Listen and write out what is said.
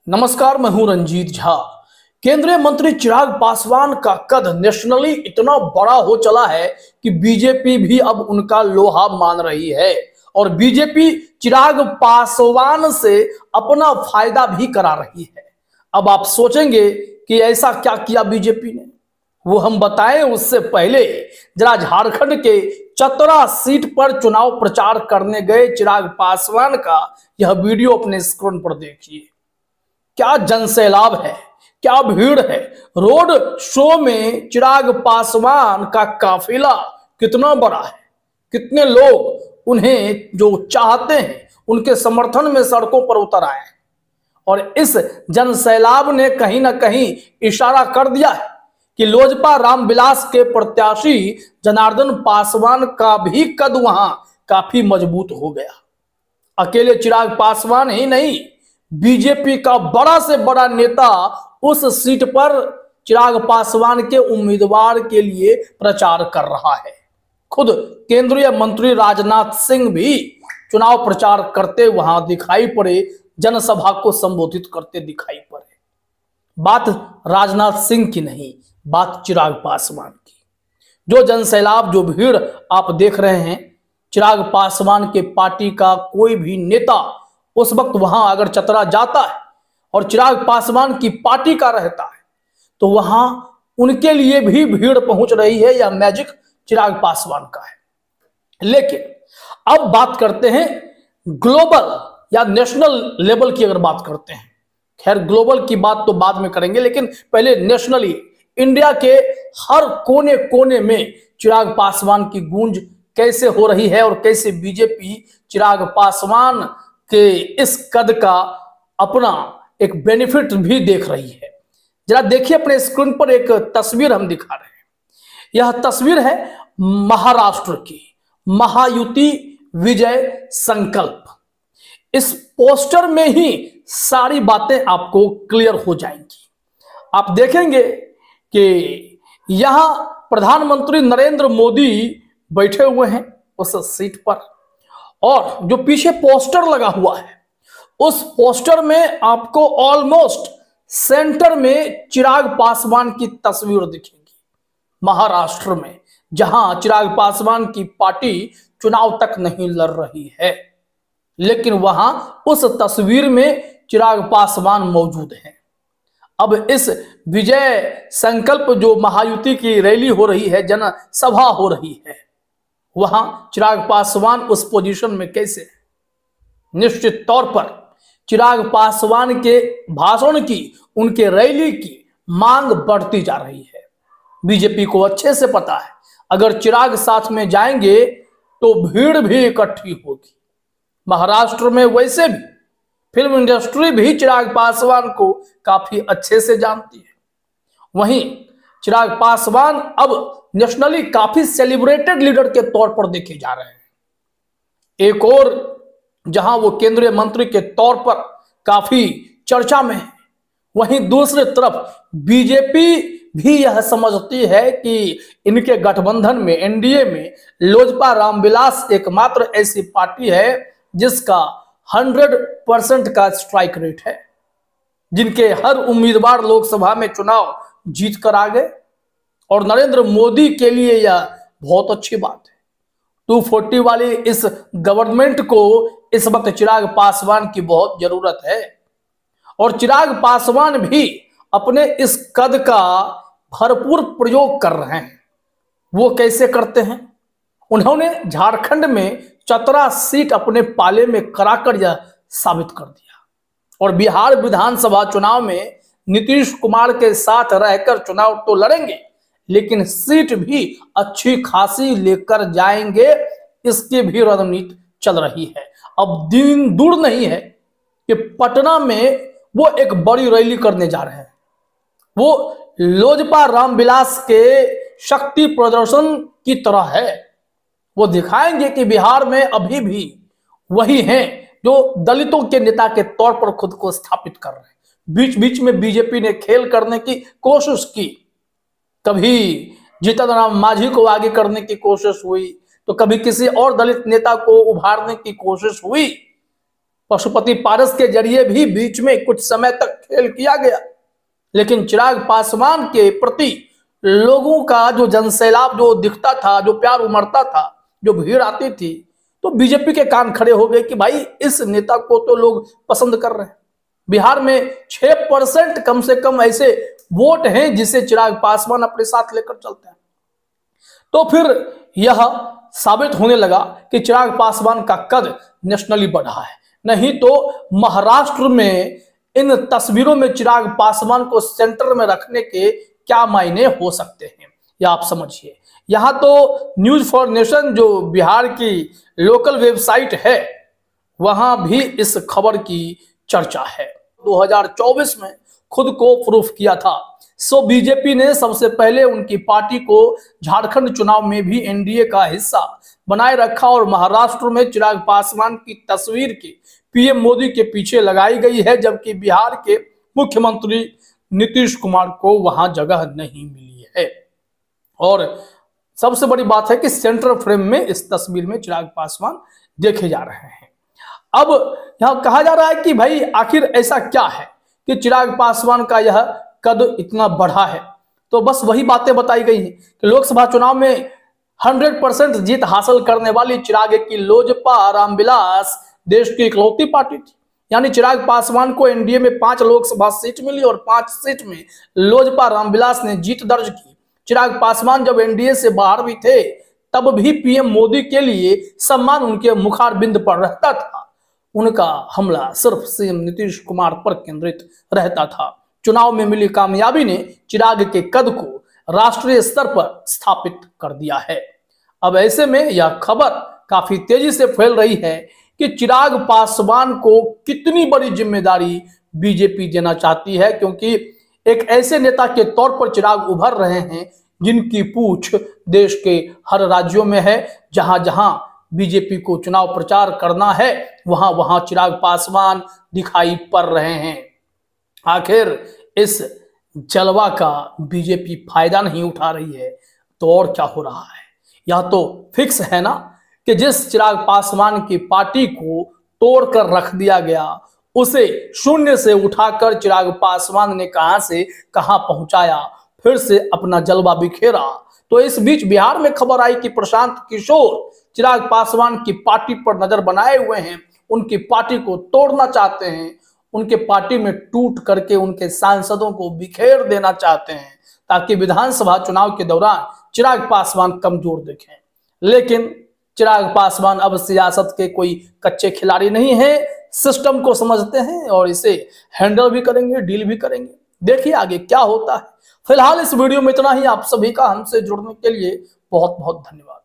नमस्कार, मैं हूं रंजीत झा। केंद्रीय मंत्री चिराग पासवान का कद नेशनली इतना बड़ा हो चला है कि बीजेपी भी अब उनका लोहा मान रही है और बीजेपी चिराग पासवान से अपना फायदा भी करा रही है। अब आप सोचेंगे कि ऐसा क्या किया बीजेपी ने, वो हम बताएं उससे पहले जरा झारखंड के चतरा सीट पर चुनाव प्रचार करने गए चिराग पासवान का यह वीडियो अपने स्क्रीन पर देखिए। क्या जनसैलाब है, क्या भीड़ है। रोड शो में चिराग पासवान का काफिला कितना बड़ा है, कितने लोग उन्हें जो चाहते हैं उनके समर्थन में सड़कों पर उतर आए हैं। और इस जनसैलाब ने कहीं ना कहीं इशारा कर दिया है कि लोजपा रामविलास के प्रत्याशी जनार्दन पासवान का भी कद वहां काफी मजबूत हो गया। अकेले चिराग पासवान ही नहीं, बीजेपी का बड़ा से बड़ा नेता उस सीट पर चिराग पासवान के उम्मीदवार के लिए प्रचार कर रहा है। खुद केंद्रीय मंत्री राजनाथ सिंह भी चुनाव प्रचार करते वहां दिखाई पड़े, जनसभा को संबोधित करते दिखाई पड़े। बात राजनाथ सिंह की नहीं, बात चिराग पासवान की। जो जनसैलाब, जो भीड़ आप देख रहे हैं, चिराग पासवान के पार्टी का कोई भी नेता उस वक्त वहां अगर चतरा जाता है और चिराग पासवान की पार्टी का रहता है तो वहां उनके लिए भी भीड़ पहुंच रही है। यह मैजिक चिराग पासवान का है। लेकिन अब बात करते हैं ग्लोबल या नेशनल लेवल की। अगर बात करते हैं, खैर ग्लोबल की बात तो बाद में करेंगे, लेकिन पहले नेशनली इंडिया के हर कोने कोने में चिराग पासवान की गूंज कैसे हो रही है और कैसे बीजेपी चिराग पासवान के इस कद का अपना एक बेनिफिट भी देख रही है। जरा देखिए अपने स्क्रीन पर एक तस्वीर हम दिखा रहे हैं। यह तस्वीर है महाराष्ट्र की, महायुति विजय संकल्प। इस पोस्टर में ही सारी बातें आपको क्लियर हो जाएंगी। आप देखेंगे कि यहां प्रधानमंत्री नरेंद्र मोदी बैठे हुए हैं उस सीट पर, और जो पीछे पोस्टर लगा हुआ है उस पोस्टर में आपको ऑलमोस्ट सेंटर में चिराग पासवान की तस्वीर दिखेगी। महाराष्ट्र में, जहां चिराग पासवान की पार्टी चुनाव तक नहीं लड़ रही है, लेकिन वहां उस तस्वीर में चिराग पासवान मौजूद हैं। अब इस विजय संकल्प जो महायुति की रैली हो रही है, जनसभा हो रही है, वहां चिराग पासवान उस पोजीशन में कैसे? निश्चित तौर पर चिराग पासवान के भाषण की, उनके रैली की मांग बढ़ती जा रही है। बीजेपी को अच्छे से पता है अगर चिराग साथ में जाएंगे तो भीड़ भी इकट्ठी होगी। महाराष्ट्र में वैसे भी फिल्म इंडस्ट्री भी चिराग पासवान को काफी अच्छे से जानती है। वहीं चिराग पासवान अब नेशनली काफी सेलिब्रेटेड लीडर के तौर पर देखे जा रहे हैं। एक और जहां वो केंद्रीय मंत्री के तौर पर काफी चर्चा में है, वहीं दूसरी तरफ बीजेपी भी यह समझती है कि इनके गठबंधन में, एनडीए में लोजपा रामविलास एकमात्र ऐसी पार्टी है जिसका 100% का स्ट्राइक रेट है, जिनके हर उम्मीदवार लोकसभा में चुनाव जीत कर आ गए। और नरेंद्र मोदी के लिए यह बहुत अच्छी बात है। 240 वाली इस गवर्नमेंट को इस वक्त चिराग पासवान की बहुत जरूरत है। और चिराग पासवान भी अपने इस कद का भरपूर प्रयोग कर रहे हैं। वो कैसे करते हैं? उन्होंने झारखंड में चतरा सीट अपने पाले में कराकर यह साबित कर दिया। और बिहार विधानसभा चुनाव में नीतीश कुमार के साथ रहकर चुनाव तो लड़ेंगे, लेकिन सीट भी अच्छी खासी लेकर जाएंगे, इसकी भी रणनीति चल रही है। अब दिन दूर नहीं है कि पटना में वो एक बड़ी रैली करने जा रहे हैं। वो लोजपा रामविलास के शक्ति प्रदर्शन की तरह है। वो दिखाएंगे कि बिहार में अभी भी वही हैं जो दलितों के नेता के तौर पर खुद को स्थापित कर रहे हैं। बीच बीच में बीजेपी ने खेल करने की कोशिश की, कभी जीतन राम मांझी को आगे करने की कोशिश हुई, तो कभी किसी और दलित नेता को उभारने की कोशिश हुई, पशुपति पारस के जरिए भी बीच में कुछ समय तक खेल किया गया, लेकिन चिराग पासवान के प्रति लोगों का जो जनसैलाब जो दिखता था, जो प्यार उमड़ता था, जो भीड़ आती थी, तो बीजेपी के कान खड़े हो गए कि भाई इस नेता को तो लोग पसंद कर रहे हैं। बिहार में 6% कम से कम ऐसे वोट हैं जिसे चिराग पासवान अपने साथ लेकर चलते हैं। तो फिर यह साबित होने लगा कि चिराग पासवान का कद नेशनली बढ़ा है। नहीं तो महाराष्ट्र में इन तस्वीरों में चिराग पासवान को सेंटर में रखने के क्या मायने हो सकते हैं, या आप समझिए। यहां तो न्यूज फॉर नेशन जो बिहार की लोकल वेबसाइट है, वहां भी इस खबर की चर्चा है। 2024 में खुद को प्रूफ किया था। सो बीजेपी ने सबसे पहले उनकी पार्टी को झारखंड चुनाव में भी एनडीए का हिस्सा बनाए रखा और महाराष्ट्र में चिराग पासवान की तस्वीर की पीएम मोदी के पीछे लगाई गई है, जबकि बिहार के मुख्यमंत्री नीतीश कुमार को वहां जगह नहीं मिली है। और सबसे बड़ी बात है कि सेंटर फ्रेम में इस तस्वीर में चिराग पासवान देखे जा रहे हैं। अब यहां कहा जा रहा है कि भाई आखिर ऐसा क्या है कि चिराग पासवान का यह कद इतना बढ़ा है। तो बस वही बातें बताई गई हैं कि लोकसभा चुनाव में 100% जीत हासिल करने वाली चिराग की लोजपा रामविलास देश की इकलौती पार्टी थी। यानी चिराग पासवान को एनडीए में 5 लोकसभा सीट मिली और 5 सीट में लोजपा रामविलास ने जीत दर्ज की। चिराग पासवान जब एनडीए से बाहर भी थे तब भी पीएम मोदी के लिए सम्मान उनके मुखारबिंद पर रहता था। उनका हमला सिर्फ सीएम नीतीश कुमार पर केंद्रित रहता था। चुनाव में मिली कामयाबी ने चिराग के कद को राष्ट्रीय स्तर पर स्थापित कर दिया है। अब ऐसे में यह खबर काफी तेजी से फैल रही है कि चिराग पासवान को कितनी बड़ी जिम्मेदारी बीजेपी देना चाहती है, क्योंकि एक ऐसे नेता के तौर पर चिराग उभर रहे हैं जिनकी पूछ देश के हर राज्यों में है। जहां जहां बीजेपी को चुनाव प्रचार करना है वहां वहां चिराग पासवान दिखाई पड़ रहे हैं। आखिर इस जलवा का बीजेपी फायदा नहीं उठा रही है तो और क्या हो रहा है? यह तो फिक्स है ना कि जिस चिराग पासवान की पार्टी को तोड़कर रख दिया गया उसे शून्य से उठाकर चिराग पासवान ने कहां से कहां पहुंचाया, फिर से अपना जलवा बिखेरा। तो इस बीच बिहार में खबर आई कि प्रशांत किशोर चिराग पासवान की पार्टी पर नजर बनाए हुए हैं, उनकी पार्टी को तोड़ना चाहते हैं, उनके पार्टी में टूट करके उनके सांसदों को बिखेर देना चाहते हैं ताकि विधानसभा चुनाव के दौरान चिराग पासवान कमजोर दिखें। लेकिन चिराग पासवान अब सियासत के कोई कच्चे खिलाड़ी नहीं है, सिस्टम को समझते हैं और इसे हैंडल भी करेंगे, डील भी करेंगे। देखिए आगे क्या होता है। फिलहाल इस वीडियो में इतना ही। आप सभी का हमसे जुड़ने के लिए बहुत बहुत धन्यवाद।